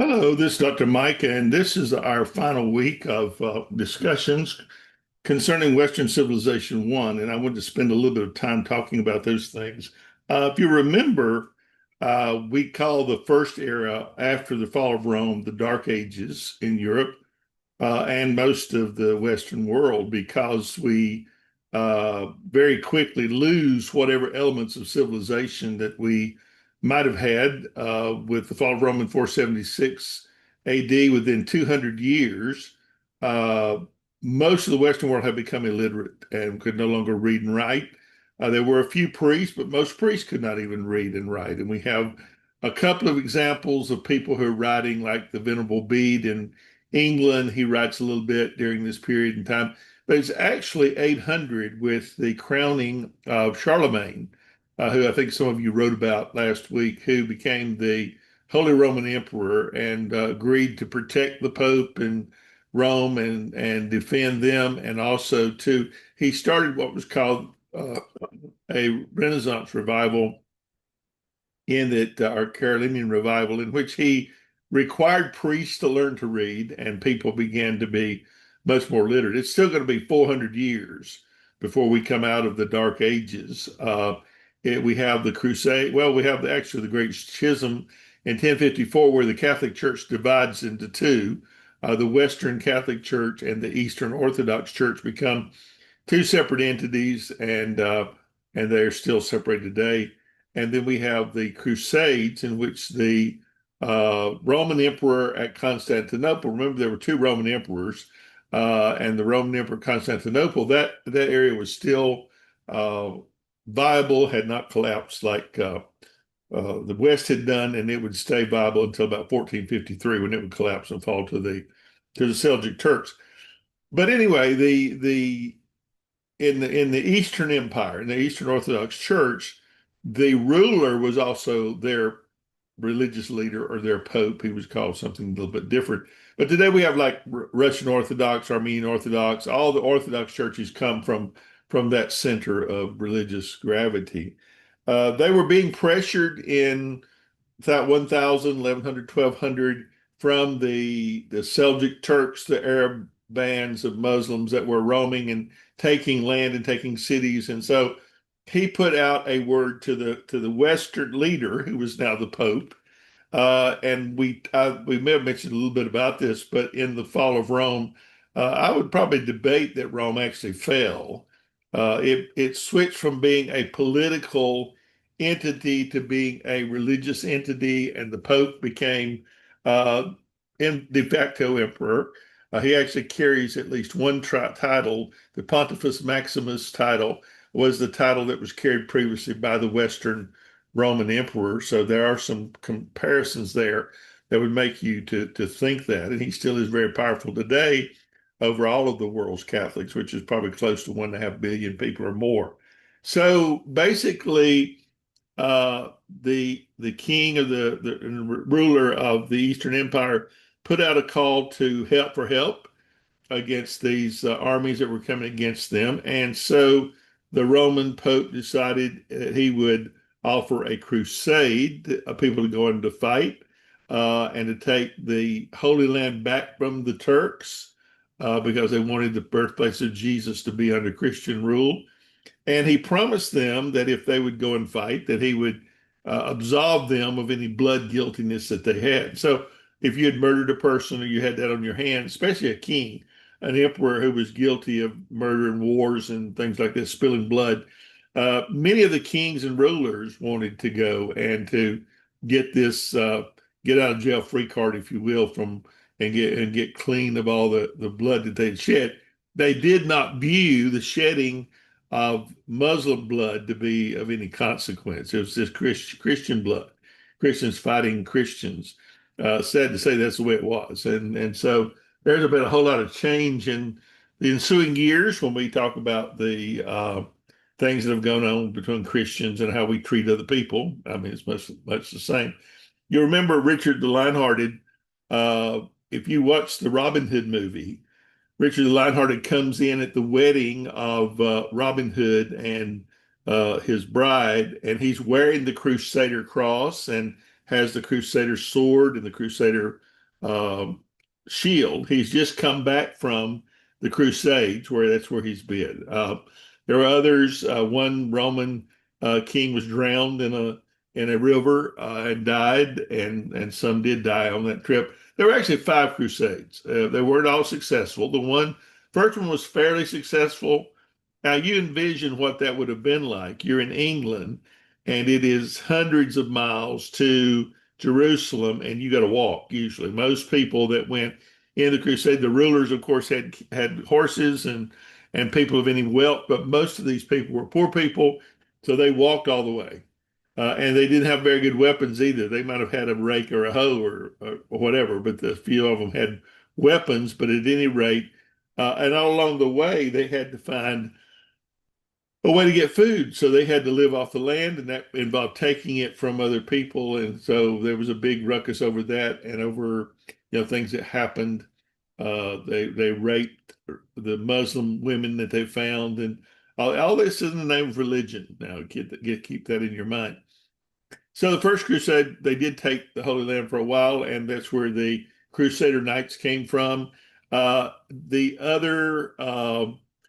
Hello, this is Dr. Mike, and this is our final week of discussions concerning Western Civilization 1. And I want to spend a little bit of time talking about those things. If you remember, we call the first era after the fall of Rome the Dark Ages in Europe and most of the Western world because we very quickly lose whatever elements of civilization that we might have had with the fall of Rome in 476 AD. Within 200 years, uh, most of the Western world had become illiterate and could no longer read and write. There were a few priests, but most priests could not even read and write. And we have a couple of examples of people who are writing, like the Venerable Bede in England. He writes a little bit during this period in time, but it's actually 800 with the crowning of Charlemagne, who I think some of you wrote about last week, who became the Holy Roman Emperor and agreed to protect the Pope and Rome and defend them, and also to he started what was called a Renaissance revival in that our Carolinian revival, in which he required priests to learn to read, and people began to be much more literate. It's still going to be 400 years before we come out of the Dark Ages. We have the Crusade. Well, we have actually the Great Schism in 1054, where the Catholic Church divides into two. The Western Catholic Church and the Eastern Orthodox Church become two separate entities, and they're still separated today. And then we have the Crusades, in which the Roman Emperor at Constantinople. Remember, there were two Roman emperors, and the Roman Emperor Constantinople. That area was still uh, viable, had not collapsed like the West had done, and it would stay viable until about 1453, when it would collapse and fall to the Seljuk Turks. But anyway, the in the Eastern Empire, in the Eastern Orthodox Church, the ruler was also their religious leader or their pope. He was called something a little bit different. But today we have like Russian Orthodox, Armenian Orthodox. All the Orthodox churches come from that center of religious gravity. They were being pressured in 1000, 1100, 1200 from the Seljuk Turks, the Arab bands of Muslims that were roaming and taking land and taking cities. And so he put out a word to the Western leader, who was now the Pope. And we may have mentioned a little bit about this, but in the fall of Rome, I would probably debate that Rome actually fell. It switched from being a political entity to being a religious entity, and the Pope became uh, in de facto emperor. He actually carries at least one title. The Pontifex Maximus title was the title that was carried previously by the Western Roman emperor. So there are some comparisons there that would make you to think that. And he still is very powerful today over all of the world's Catholics, which is probably close to 1.5 billion people or more. So basically, the king of the ruler of the Eastern Empire put out a call to help for help against these armies that were coming against them. And so the Roman Pope decided that he would offer a crusade to people to go into fight and to take the Holy Land back from the Turks because they wanted the birthplace of Jesus to be under Christian rule. And he promised them that if they would go and fight, that he would absolve them of any blood guiltiness that they had. So if you had murdered a person or you had that on your hands, especially a king, an emperor who was guilty of murder and wars and things like this, spilling blood, many of the kings and rulers wanted to go and to get this get out of jail free card, if you will, from and get clean of all the blood that they'd shed. They did not view the shedding of Muslim blood to be of any consequence. It was just Christian blood, Christians fighting Christians. Sad to say, that's the way it was, and so there's been a whole lot of change in the ensuing years when we talk about the things that have gone on between Christians and how we treat other people. I mean, it's much the same. You remember Richard the Lionhearted? If you watch the Robin Hood movie, Richard the Lionhearted comes in at the wedding of Robin Hood and his bride, and he's wearing the Crusader cross and has the Crusader sword and the Crusader um, shield. He's just come back from the Crusades, where that's where he's been. There are others. One Roman king was drowned in a river and died, and some did die on that trip. There were actually five crusades. They weren't all successful. The first one was fairly successful. Now you envision what that would have been like. You're in England, and it is hundreds of miles to Jerusalem, and you got to walk usually. Most people that went in the crusade, the rulers, of course, had horses and people of any wealth, but most of these people were poor people, so they walked all the way. And they didn't have very good weapons either. They might have had a rake or a hoe or whatever, but a few of them had weapons. But at any rate, and all along the way, they had to find a way to get food. So they had to live off the land, and that involved taking it from other people. And so there was a big ruckus over that and over, things that happened. They raped the Muslim women that they found, and all this is in the name of religion. Now, keep that in your mind. So the first crusade, they did take the Holy Land for a while, and that's where the Crusader Knights came from. The other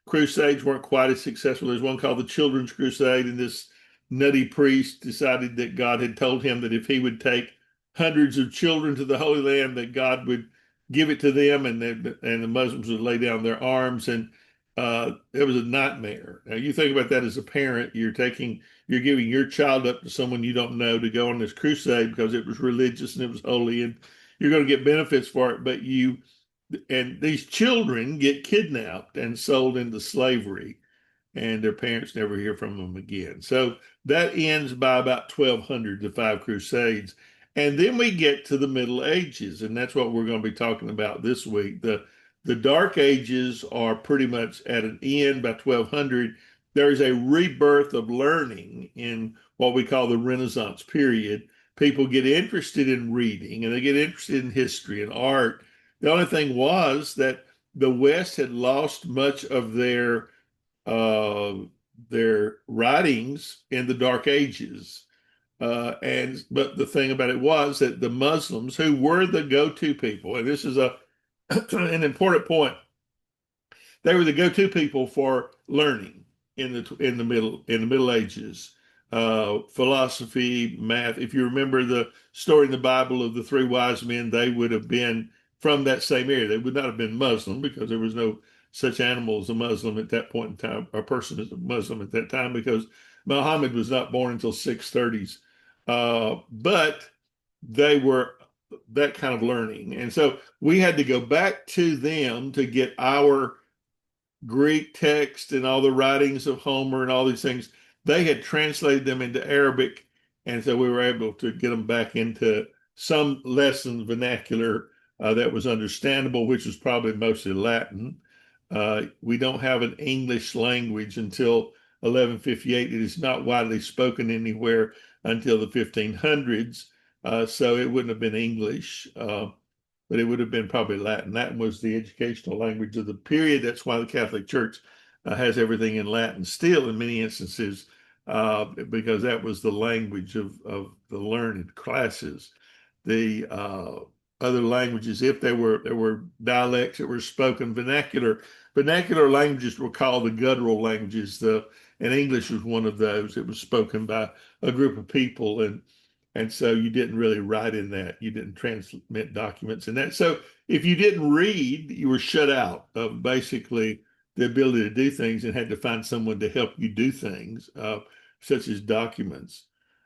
crusades weren't quite as successful. There's one called the Children's Crusade, and this nutty priest decided that God had told him that if he would take hundreds of children to the Holy Land, that God would give it to them, and the Muslims would lay down their arms, and it was a nightmare. Now you think about that as a parent, you're giving your child up to someone you don't know to go on this crusade because it was religious and it was holy, and you're going to get benefits for it, but these children get kidnapped and sold into slavery, and their parents never hear from them again. So that ends by about 1200, the five crusades. And then we get to the Middle Ages, and that's what we're going to be talking about this week. The Dark Ages are pretty much at an end by 1200. There is a rebirth of learning in what we call the Renaissance period. People get interested in reading, and they get interested in history and art. The only thing was that the West had lost much of uh, their writings in the Dark Ages. But the thing about it was that the Muslims, who were the go-to people, and this is an important point, they were the go-to people for learning in the Middle Ages. Philosophy, math. If you remember the story in the Bible of the three wise men, they would have been from that same area. They would not have been Muslim because there was no such animal as a Muslim at that point in time, or person as a Muslim at that time, because Muhammad was not born until 630s. But they were that kind of learning. And so we had to go back to them to get our Greek text and all the writings of Homer and all these things. They had translated them into Arabic. And so we were able to get them back into some lesson vernacular that was understandable, which was probably mostly Latin. We don't have an English language until 1158. It is not widely spoken anywhere until the 1500s. So it wouldn't have been English, but it would have been probably Latin. Latin was the educational language of the period. That's why the Catholic Church has everything in Latin still in many instances, because that was the language of the learned classes. The other languages, if there were dialects that were spoken, vernacular languages were called the guttural languages. And English was one of those. It was spoken by a group of people, and so you didn't really write in that. You didn't transmit documents in that. So if you didn't read, you were shut out of basically the ability to do things and had to find someone to help you do things, such as documents.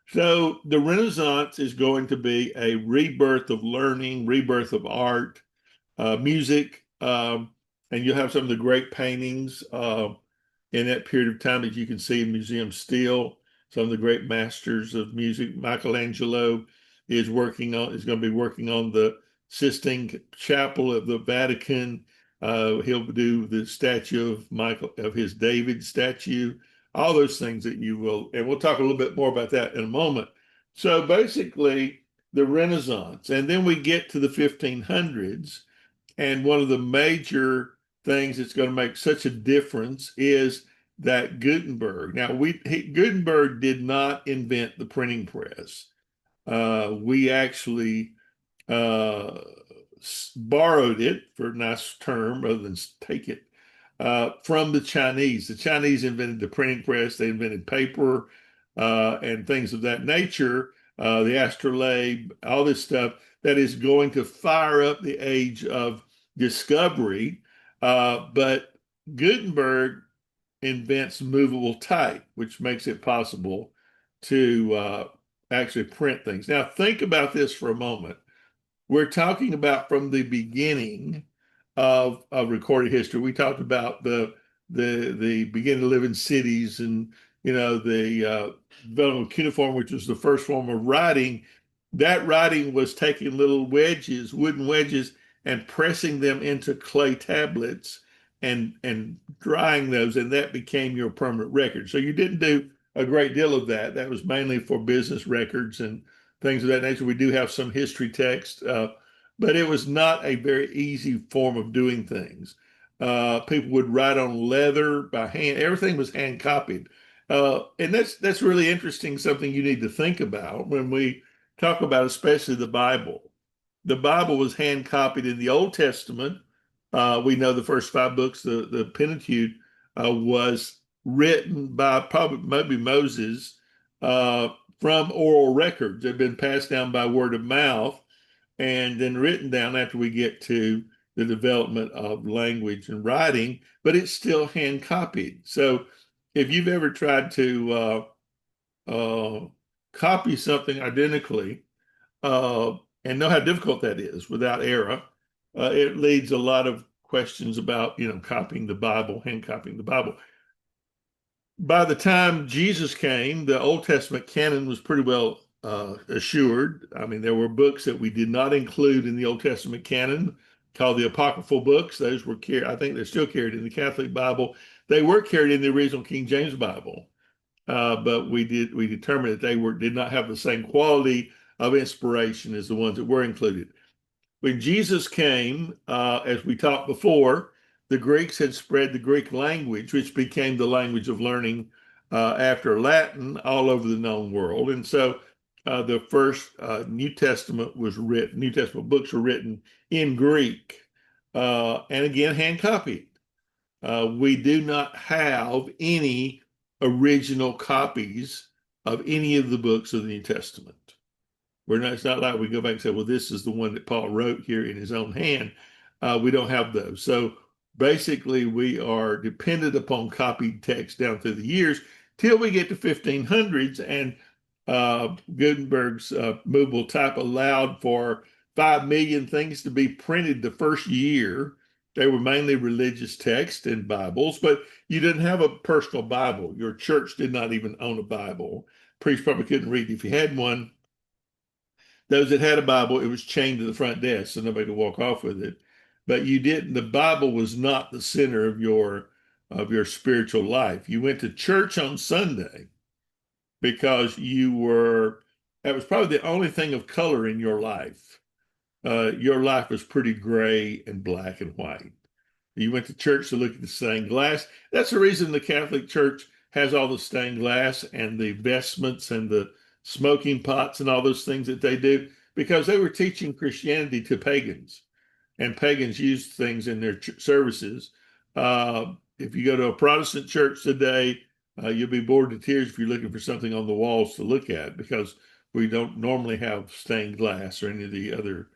So the Renaissance is going to be a rebirth of learning, rebirth of art, music, and you'll have some of the great paintings in that period of time that you can see in museums still. Some of the great masters of music. Michelangelo is going to be working on the Sistine Chapel of the Vatican. He'll do the statue of his David statue, all those things that you will, and we'll talk a little bit more about that in a moment. So basically, the Renaissance, and then we get to the 1500s, and one of the major things that's going to make such a difference is that Gutenberg. Now, Gutenberg did not invent the printing press. We actually uh, borrowed it, for a nice term rather than take it, from the Chinese. The Chinese invented the printing press, they invented paper and things of that nature, the astrolabe, all this stuff that is going to fire up the age of discovery. But Gutenberg invents movable type, which makes it possible to actually print things. Now, think about this for a moment. We're talking about from the beginning of recorded history. We talked about the beginning to live in cities, and the development of cuneiform, which was the first form of writing. That writing was taking little wedges, wooden wedges, and pressing them into clay tablets and drying those, and that became your permanent record. So you didn't do a great deal of that. That was mainly for business records and things of that nature. We do have some history text, but it was not a very easy form of doing things. People would write on leather by hand. Everything was hand copied, and that's really interesting. Something you need to think about when we talk about, especially the Bible. The Bible was hand copied in the Old Testament. We know the first five books, the Pentateuch, was written by probably maybe Moses from oral records. They've been passed down by word of mouth and then written down after we get to the development of language and writing, but it's still hand copied. So if you've ever tried to copy something identically and know how difficult that is without error, it leads a lot of questions about, copying the Bible, hand copying the Bible. By the time Jesus came, the Old Testament canon was pretty well assured. I mean, there were books that we did not include in the Old Testament canon called the apocryphal books. Those were carried, I think they're still carried in the Catholic Bible. They were carried in the original King James Bible, but we determined that they did not have the same quality of inspiration as the ones that were included. When Jesus came, as we talked before, the Greeks had spread the Greek language, which became the language of learning after Latin all over the known world. And so the first New Testament books were written in Greek, and again, hand copied. We do not have any original copies of any of the books of the New Testament. It's not like we go back and say, well, this is the one that Paul wrote here in his own hand. We don't have those. So basically, we are dependent upon copied text down through the years till we get to 1500s, and Gutenberg's movable type allowed for 5 million things to be printed the first year. They were mainly religious texts and Bibles, but you didn't have a personal Bible. Your church did not even own a Bible. Priest probably couldn't read. If you had one, those that had a Bible, it was chained to the front desk so nobody could walk off with it. But you didn't, the Bible was not the center of your spiritual life. You went to church on Sunday because that was probably the only thing of color in your life. Your life was pretty gray and black and white. You went to church to look at the stained glass. That's the reason the Catholic Church has all the stained glass and the vestments and the smoking pots and all those things that they do, because they were teaching Christianity to pagans, and pagans used things in their services. If you go to a Protestant church today, you'll be bored to tears if you're looking for something on the walls to look at, because we don't normally have stained glass or any of the other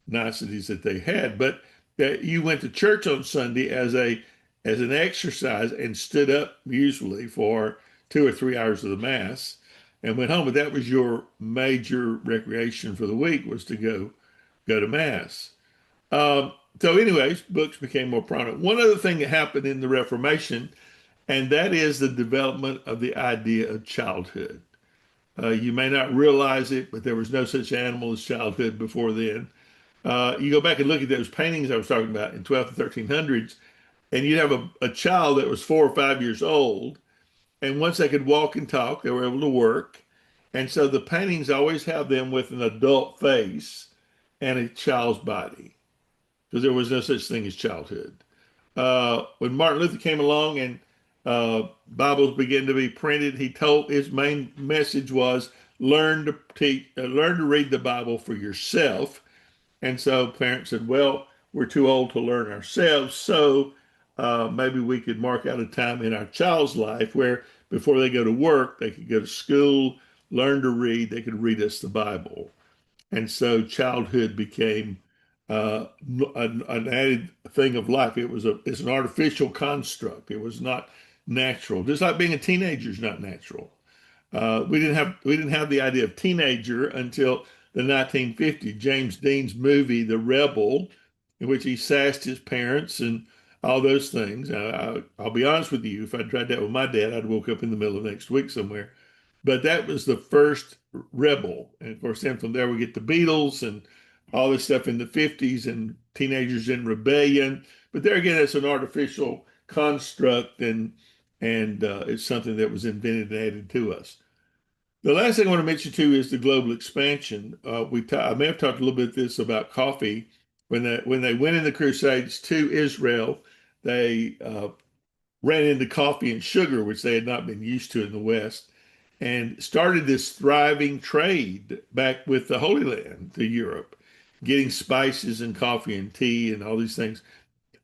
niceties that they had. But you went to church on Sunday as an exercise and stood up usually for 2 or 3 hours of the Mass and went home. But that was your major recreation for the week, was to go to Mass. So anyways, books became more prominent. One other thing that happened in the Reformation, and that is the development of the idea of childhood. You may not realize it, but there was no such animal as childhood before then. You go back and look at those paintings I was talking about in 12th and 1300s, and you'd have a child that was 4 or 5 years old, and once they could walk and talk, they were able to work. And so the paintings always have them with an adult face and a child's body, because there was no such thing as childhood. When Martin Luther came along and Bibles began to be printed, his main message was learn to read the Bible for yourself. And so parents said, well, we're too old to learn ourselves. So maybe we could mark out a time in our child's life where before they go to work, they could go to school, learn to read, they could read us the Bible. And so childhood became an added thing of life. It's an artificial construct. It was not natural. Just like being a teenager is not natural. We didn't have the idea of teenager until the 1950s. James Dean's movie The Rebel, in which he sassed his parents and all those things. I'll be honest with you, if I tried that with my dad, I'd woke up in the middle of next week somewhere. But that was the first Rebel, and of course, then from there we get the Beatles and all this stuff in the 50s and teenagers in rebellion. But there again, it's an artificial construct, and it's something that was invented and added to us. The last thing I want to mention too is the global expansion. I may have talked a little bit this about coffee. When they went in the Crusades to Israel, they ran into coffee and sugar, which they had not been used to in the West, and started this thriving trade back with the Holy Land to Europe, getting spices and coffee and tea and all these things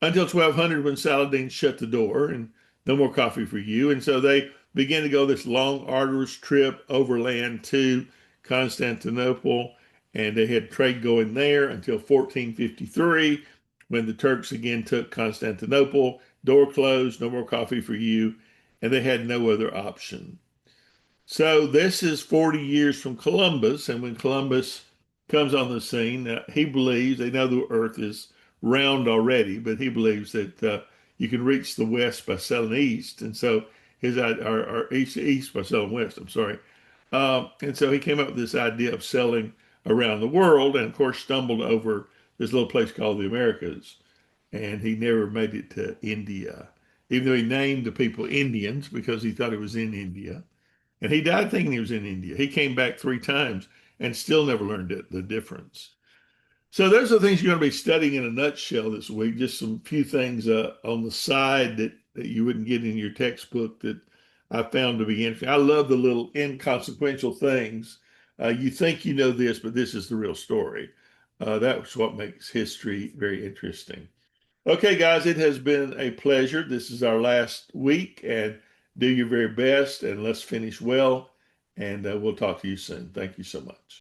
until 1200 when Saladin shut the door and no more coffee for you. And so they began to go this long, arduous trip overland to Constantinople. And they had trade going there until 1453 when the Turks again took Constantinople. Door closed, no more coffee for you. And they had no other option. So this is 40 years from Columbus, and when Columbus comes on the scene, he believes they know the Earth is round already, but he believes that you can reach the West by sailing east, and so or east by sailing west. I'm sorry, and so he came up with this idea of sailing around the world, and of course stumbled over this little place called the Americas, and he never made it to India, even though he named the people Indians because he thought it was in India. And he died thinking he was in India. He came back 3 times and still never learned the difference. So those are the things you're going to be studying in a nutshell this week. Just some few things on the side that you wouldn't get in your textbook that I found to be interesting. I love the little inconsequential things. You think you know this, but this is the real story. That's what makes history very interesting. Okay, guys, it has been a pleasure. This is our last week, and do your very best, and let's finish well. And we'll talk to you soon. Thank you so much.